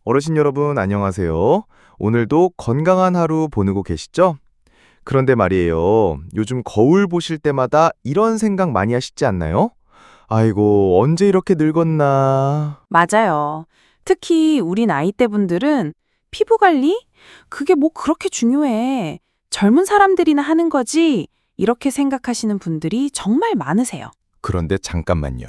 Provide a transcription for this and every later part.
어르신 여러분, 안녕하세요. 오늘도 건강한 하루 보내고 계시죠? 그런데 말이에요. 요즘 거울 보실 때마다 이런 생각 많이 하시지 않나요? 아이고, 언제 이렇게 늙었나. 맞아요. 특히 우리 나이대 분들은 피부 관리? 그게 뭐 그렇게 중요해. 젊은 사람들이나 하는 거지. 이렇게 생각하시는 분들이 정말 많으세요. 그런데 잠깐만요.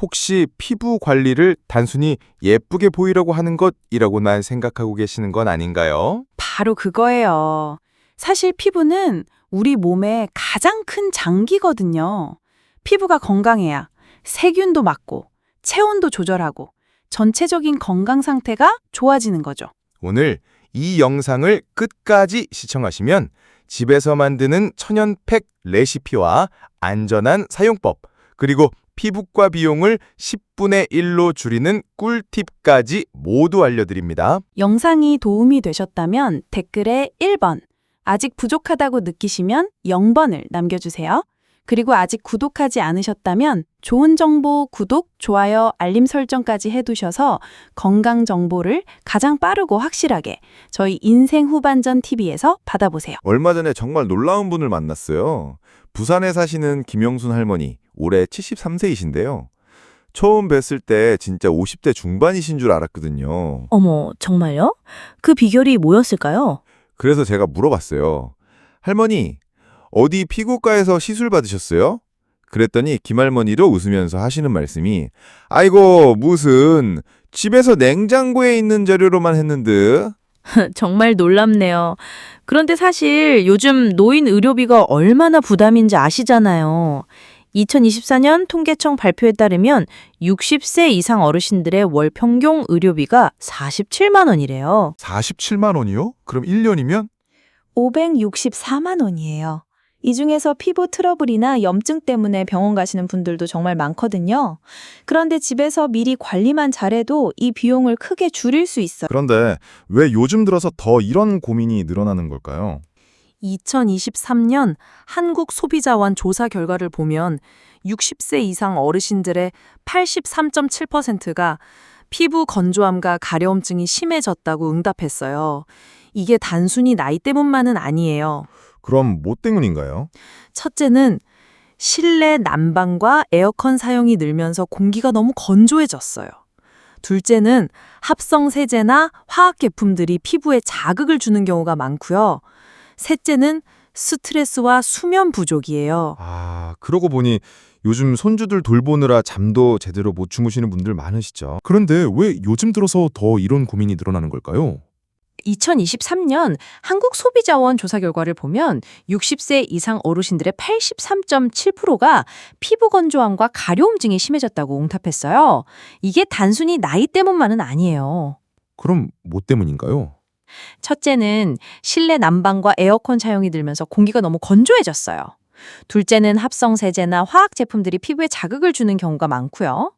혹시 피부 관리를 단순히 예쁘게 보이려고 하는 것이라고만 생각하고 계시는 건 아닌가요? 바로 그거예요. 사실 피부는 우리 몸의 가장 큰 장기거든요. 피부가 건강해야 세균도 막고 체온도 조절하고 전체적인 건강 상태가 좋아지는 거죠. 오늘 이 영상을 끝까지 시청하시면 집에서 만드는 천연팩 레시피와 안전한 사용법, 그리고 피부과 비용을 10분의 1로 줄이는 꿀팁까지 모두 알려드립니다. 영상이 도움이 되셨다면 댓글에 1번, 아직 부족하다고 느끼시면 0번을 남겨주세요. 그리고 아직 구독하지 않으셨다면 좋은 정보, 구독, 좋아요, 알림 설정까지 해두셔서 건강 정보를 가장 빠르고 확실하게 저희 인생 후반전 TV에서 받아보세요. 얼마 전에 정말 놀라운 분을 만났어요. 부산에 사시는 김영순 할머니, 올해 73세이신데요. 처음 뵀을 때 진짜 50대 중반이신 줄 알았거든요. 어머, 정말요? 그 비결이 뭐였을까요? 그래서 제가 물어봤어요. 할머니, 어디 피부과에서 시술 받으셨어요? 그랬더니 김할머니도 웃으면서 하시는 말씀이 아이고, 무슨 집에서 냉장고에 있는 재료로만 했는데. 정말 놀랍네요. 그런데 사실 요즘 노인 의료비가 얼마나 부담인지 아시잖아요. 2024년 통계청 발표에 따르면 60세 이상 어르신들의 월 평균 의료비가 47만 원이래요. 47만 원이요? 그럼 1년이면? 564만 원이에요. 이 중에서 피부 트러블이나 염증 때문에 병원 가시는 분들도 정말 많거든요. 그런데 집에서 미리 관리만 잘해도 이 비용을 크게 줄일 수 있어요. 그런데 왜 요즘 들어서 더 이런 고민이 늘어나는 걸까요? 2023년 한국소비자원 조사 결과를 보면 60세 이상 어르신들의 83.7%가 피부 건조함과 가려움증이 심해졌다고 응답했어요. 이게 단순히 나이 때문만은 아니에요. 그럼 뭐 때문인가요? 첫째는 실내 난방과 에어컨 사용이 늘면서 공기가 너무 건조해졌어요. 둘째는 합성 세제나 화학 제품들이 피부에 자극을 주는 경우가 많고요. 셋째는 스트레스와 수면 부족이에요. 아, 그러고 보니 요즘 손주들 돌보느라 잠도 제대로 못 주무시는 분들 많으시죠. 그런데 왜 요즘 들어서 더 이런 고민이 늘어나는 걸까요? 2023년 한국소비자원 조사 결과를 보면 60세 이상 어르신들의 83.7%가 피부 건조함과 가려움증이 심해졌다고 응답했어요. 이게 단순히 나이 때문만은 아니에요. 그럼 뭐 때문인가요? 첫째는 실내 난방과 에어컨 사용이 늘면서 공기가 너무 건조해졌어요. 둘째는 합성 세제나 화학 제품들이 피부에 자극을 주는 경우가 많고요.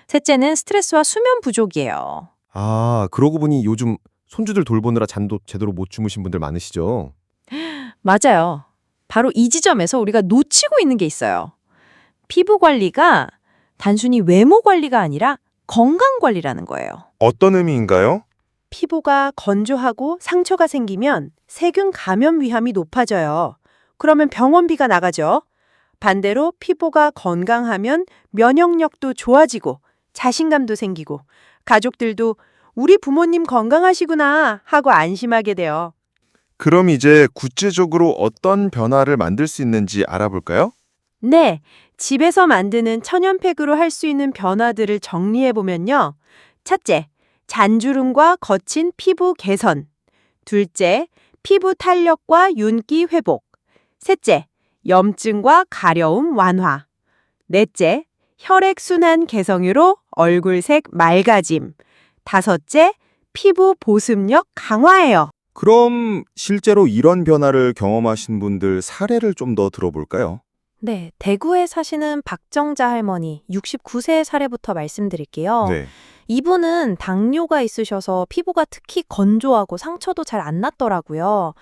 셋째는 스트레스와 수면 부족이에요. 아, 그러고 보니 요즘 손주들 돌보느라 잠도 제대로 못 주무신 분들 많으시죠? 맞아요. 바로 이 지점에서 우리가 놓치고 있는 게 있어요. 피부 관리가 단순히 외모 관리가 아니라 건강 관리라는 거예요. 어떤 의미인가요? 피부가 건조하고 상처가 생기면 세균 감염 위험이 높아져요. 그러면 병원비가 나가죠. 반대로 피부가 건강하면 면역력도 좋아지고 자신감도 생기고 가족들도 우리 부모님 건강하시구나 하고 안심하게 돼요. 그럼 이제 구체적으로 어떤 변화를 만들 수 있는지 알아볼까요? 네, 집에서 만드는 천연팩으로 할 수 있는 변화들을 정리해보면요. 첫째, 잔주름과 거친 피부 개선. 둘째, 피부 탄력과 윤기 회복. 셋째, 염증과 가려움 완화. 넷째, 혈액순환 개성으로 얼굴색 맑아짐. 다섯째, 피부 보습력 강화예요. 그럼 실제로 이런 변화를 경험하신 분들 사례를 좀 더 들어볼까요? 네, 대구에 사시는 박정자 할머니 69세 사례부터 말씀드릴게요. 네. 이분은 당뇨가 있으셔서 피부가 특히 건조하고 상처도 잘 안 났더라고요.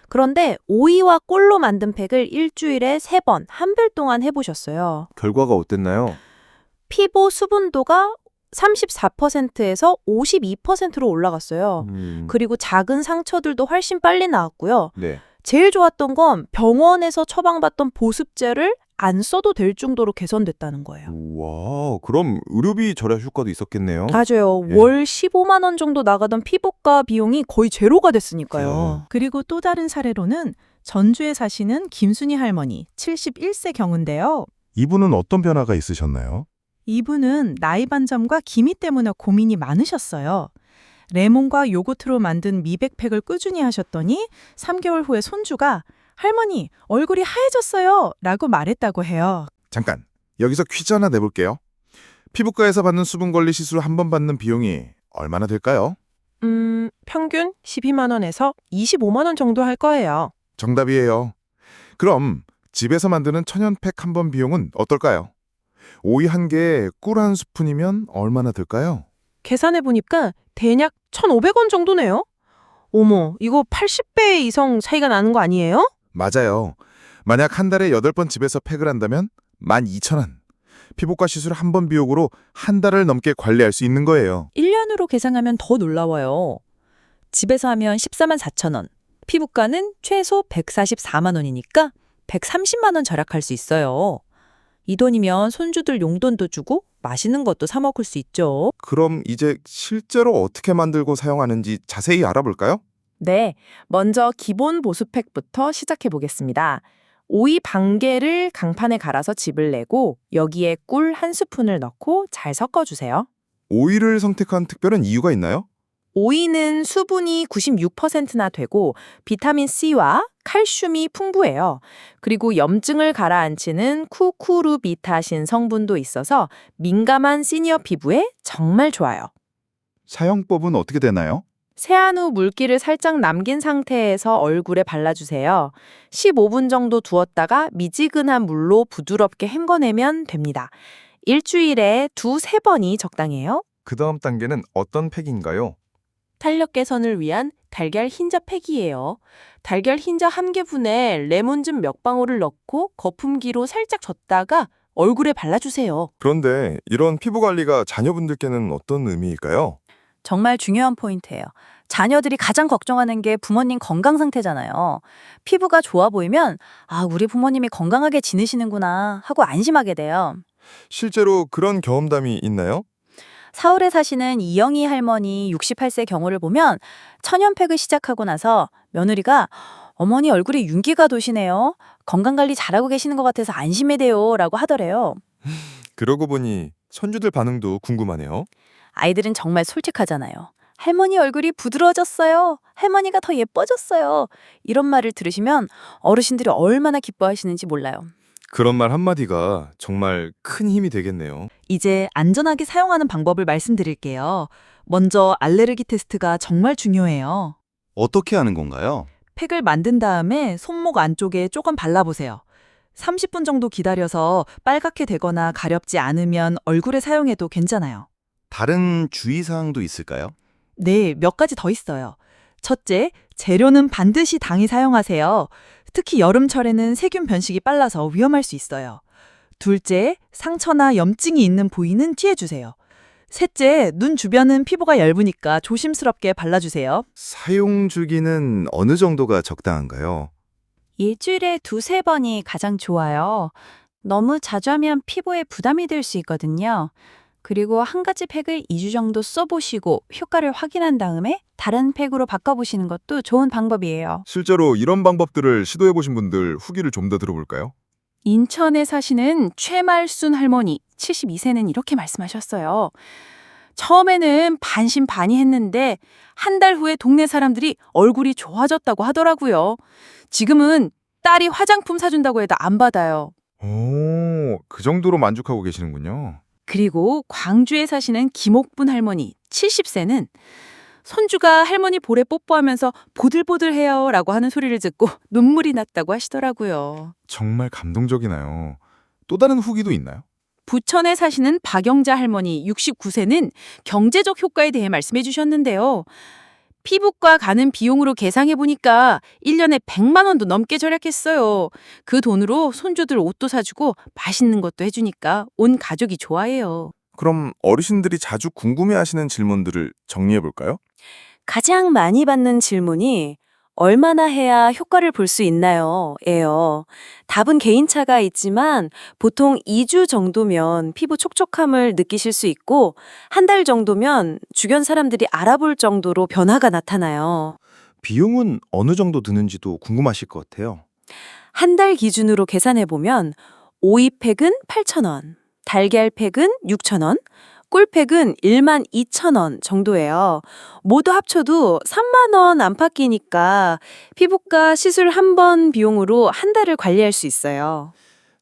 그런데 오이와 꿀로 만든 팩을 일주일에 3번, 한별 동안 해보셨어요. 결과가 어땠나요? 피부 수분도가 34%에서 52%로 올라갔어요. 그리고 작은 상처들도 훨씬 빨리 나았고요. 네. 제일 좋았던 건 병원에서 처방받던 보습제를 안 써도 될 정도로 개선됐다는 거예요. 와, 그럼 의료비 절약 효과도 있었겠네요. 맞아요. 예. 월 15만 원 정도 나가던 피부과 비용이 거의 제로가 됐으니까요. 그리고 또 다른 사례로는 전주에 사시는 김순희 할머니 71세 경우인데요. 이분은 어떤 변화가 있으셨나요? 이분은 나이 반점과 기미 때문에 고민이 많으셨어요. 레몬과 요거트로 만든 미백팩을 꾸준히 하셨더니 3개월 후에 손주가 할머니, 얼굴이 하얘졌어요 라고 말했다고 해요. 잠깐, 여기서 퀴즈 하나 내볼게요. 피부과에서 받는 수분 관리 시술 한 번 받는 비용이 얼마나 될까요? 평균 12만 원에서 25만 원 정도 할 거예요. 정답이에요. 그럼 집에서 만드는 천연팩 한 번 비용은 어떨까요? 오이 한 개에 꿀 한 스푼이면 얼마나 들까요? 계산해 보니까 대략 1,500원 정도네요. 어머, 이거 80배 이상 차이가 나는 거 아니에요? 맞아요. 만약 한 달에 8번 집에서 팩을 한다면 12,000원. 피부과 시술 한 번 비용으로 한 달을 넘게 관리할 수 있는 거예요. 1년으로 계산하면 더 놀라워요. 집에서 하면 14만 4천 원, 피부과는 최소 144만 원이니까 130만 원 절약할 수 있어요. 이 돈이면 손주들 용돈도 주고 맛있는 것도 사 먹을 수 있죠. 그럼 이제 실제로 어떻게 만들고 사용하는지 자세히 알아볼까요? 네, 먼저 기본 보습팩부터 시작해 보겠습니다. 오이 반 개를 강판에 갈아서 즙을 내고 여기에 꿀 한 스푼을 넣고 잘 섞어주세요. 오이를 선택한 특별한 이유가 있나요? 오이는 수분이 96%나 되고 비타민 C와 칼슘이 풍부해요. 그리고 염증을 가라앉히는 쿠쿠르비타신 성분도 있어서 민감한 시니어 피부에 정말 좋아요. 사용법은 어떻게 되나요? 세안 후 물기를 살짝 남긴 상태에서 얼굴에 발라주세요. 15분 정도 두었다가 미지근한 물로 부드럽게 헹궈내면 됩니다. 일주일에 2~3번이 적당해요. 그 다음 단계는 어떤 팩인가요? 탄력 개선을 위한 달걀 흰자 팩이에요. 달걀 흰자 한 개분에 레몬즙 몇 방울을 넣고 거품기로 살짝 젓다가 얼굴에 발라주세요. 그런데 이런 피부 관리가 자녀분들께는 어떤 의미일까요? 정말 중요한 포인트예요. 자녀들이 가장 걱정하는 게 부모님 건강 상태잖아요. 피부가 좋아 보이면 아, 우리 부모님이 건강하게 지내시는구나 하고 안심하게 돼요. 실제로 그런 경험담이 있나요? 서울에 사시는 이영희 할머니 68세 경우를 보면 천연팩을 시작하고 나서 며느리가 어머니 얼굴에 윤기가 도시네요. 건강관리 잘하고 계시는 것 같아서 안심이 돼요 라고 하더래요. 그러고 보니 손주들 반응도 궁금하네요. 아이들은 정말 솔직하잖아요. 할머니 얼굴이 부드러워졌어요. 할머니가 더 예뻐졌어요. 이런 말을 들으시면 어르신들이 얼마나 기뻐하시는지 몰라요. 그런 말 한마디가 정말 큰 힘이 되겠네요. 이제 안전하게 사용하는 방법을 말씀드릴게요. 먼저 알레르기 테스트가 정말 중요해요. 어떻게 하는 건가요? 팩을 만든 다음에 손목 안쪽에 조금 발라보세요. 30분 정도 기다려서 빨갛게 되거나 가렵지 않으면 얼굴에 사용해도 괜찮아요. 다른 주의사항도 있을까요? 네, 몇 가지 더 있어요. 첫째, 재료는 반드시 당이 사용하세요. 특히 여름철에는 세균 변식이 빨라서 위험할 수 있어요. 둘째, 상처나 염증이 있는 부위는 피해주세요. 셋째, 눈 주변은 피부가 얇으니까 조심스럽게 발라주세요. 사용 주기는 어느 정도가 적당한가요? 일주일에 2~3번이 가장 좋아요. 너무 자주 하면 피부에 부담이 될 수 있거든요. 그리고 한 가지 팩을 2주 정도 써보시고 효과를 확인한 다음에 다른 팩으로 바꿔보시는 것도 좋은 방법이에요. 실제로 이런 방법들을 시도해보신 분들 후기를 좀 더 들어볼까요? 인천에 사시는 최말순 할머니 72세는 이렇게 말씀하셨어요. 처음에는 반신반의했는데 한 달 후에 동네 사람들이 얼굴이 좋아졌다고 하더라고요. 지금은 딸이 화장품 사준다고 해도 안 받아요. 오, 그 정도로 만족하고 계시는군요. 그리고 광주에 사시는 김옥분 할머니 70세는 손주가 할머니 볼에 뽀뽀하면서 보들보들해요 라고 하는 소리를 듣고 눈물이 났다고 하시더라고요. 정말 감동적이나요. 또 다른 후기도 있나요? 부천에 사시는 박영자 할머니 69세는 경제적 효과에 대해 말씀해 주셨는데요. 피부과 가는 비용으로 계산해 보니까 1년에 100만 원도 넘게 절약했어요. 그 돈으로 손주들 옷도 사주고 맛있는 것도 해주니까 온 가족이 좋아해요. 그럼 어르신들이 자주 궁금해하시는 질문들을 정리해 볼까요? 가장 많이 받는 질문이 얼마나 해야 효과를 볼 수 있나요? 예요. 답은 개인차가 있지만 보통 2주 정도면 피부 촉촉함을 느끼실 수 있고 한 달 정도면 주변 사람들이 알아볼 정도로 변화가 나타나요. 비용은 어느 정도 드는지도 궁금하실 것 같아요. 한 달 기준으로 계산해보면 오이팩은 8,000원, 달걀팩은 6,000원, 꿀팩은 12,000원 정도예요. 모두 합쳐도 3만 원 안팎이니까 피부과 시술 한 번 비용으로 한 달을 관리할 수 있어요.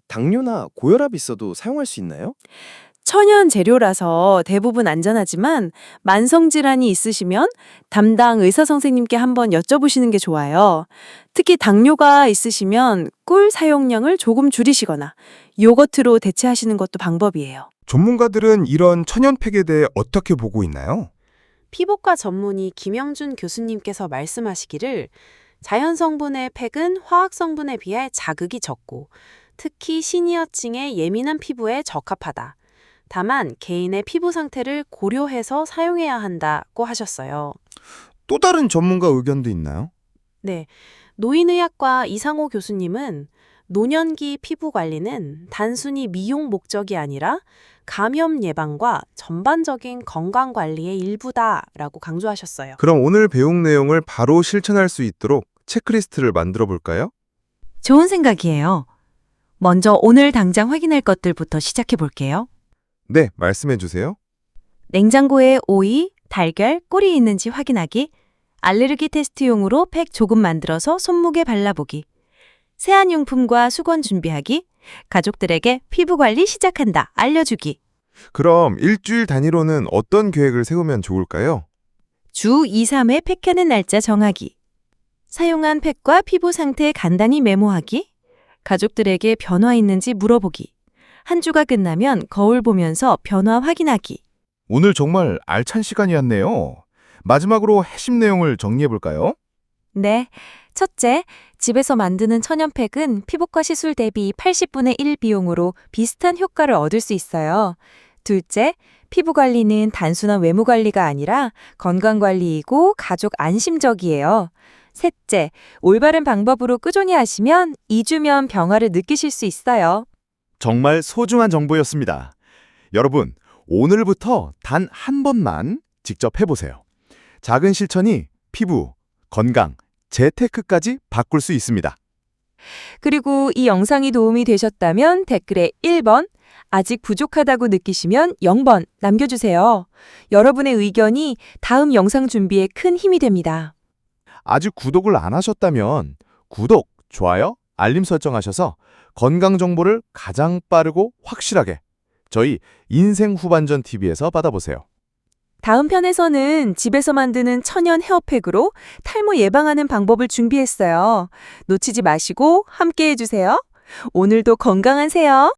당뇨나 고혈압 있어도 사용할 수 있나요? 천연 재료라서 대부분 안전하지만 만성 질환이 있으시면 담당 의사 선생님께 한번 여쭤보시는 게 좋아요. 특히 당뇨가 있으시면 꿀 사용량을 조금 줄이시거나 요거트로 대체하시는 것도 방법이에요. 전문가들은 이런 천연팩에 대해 어떻게 보고 있나요? 피부과 전문의 김영준 교수님께서 말씀하시기를 자연 성분의 팩은 화학 성분에 비해 자극이 적고 특히 시니어층의 예민한 피부에 적합하다. 다만 개인의 피부 상태를 고려해서 사용해야 한다고 하셨어요. 또 다른 전문가 의견도 있나요? 네, 노인의학과 이상호 교수님은 노년기 피부 관리는 단순히 미용 목적이 아니라 감염 예방과 전반적인 건강 관리의 일부다라고 강조하셨어요. 그럼 오늘 배운 내용을 바로 실천할 수 있도록 체크리스트를 만들어 볼까요? 좋은 생각이에요. 먼저 오늘 당장 확인할 것들부터 시작해 볼게요. 네, 말씀해 주세요. 냉장고에 오이, 달걀, 꿀이 있는지 확인하기, 알레르기 테스트용으로 팩 조금 만들어서 손목에 발라보기, 세안용품과 수건 준비하기, 가족들에게 피부 관리 시작한다 알려주기. 그럼 일주일 단위로는 어떤 계획을 세우면 좋을까요? 주 2, 3회 팩하는 날짜 정하기, 사용한 팩과 피부 상태 간단히 메모하기, 가족들에게 변화 있는지 물어보기, 한 주가 끝나면 거울 보면서 변화 확인하기. 오늘 정말 알찬 시간이었네요. 마지막으로 핵심 내용을 정리해 볼까요? 네. 첫째, 집에서 만드는 천연팩은 피부과 시술 대비 80분의 1 비용으로 비슷한 효과를 얻을 수 있어요. 둘째, 피부 관리는 단순한 외모 관리가 아니라 건강 관리이고 가족 안심적이에요. 셋째, 올바른 방법으로 꾸준히 하시면 2주면 변화를 느끼실 수 있어요. 정말 소중한 정보였습니다. 여러분, 오늘부터 단 한 번만 직접 해보세요. 작은 실천이 피부, 건강, 재테크까지 바꿀 수 있습니다. 그리고 이 영상이 도움이 되셨다면 댓글에 1번, 아직 부족하다고 느끼시면 0번 남겨주세요. 여러분의 의견이 다음 영상 준비에 큰 힘이 됩니다. 아직 구독을 안 하셨다면 구독, 좋아요, 알림 설정하셔서 건강 정보를 가장 빠르고 확실하게 저희 인생 후반전 TV에서 받아보세요. 다음 편에서는 집에서 만드는 천연 헤어팩으로 탈모 예방하는 방법을 준비했어요. 놓치지 마시고 함께 해주세요. 오늘도 건강하세요.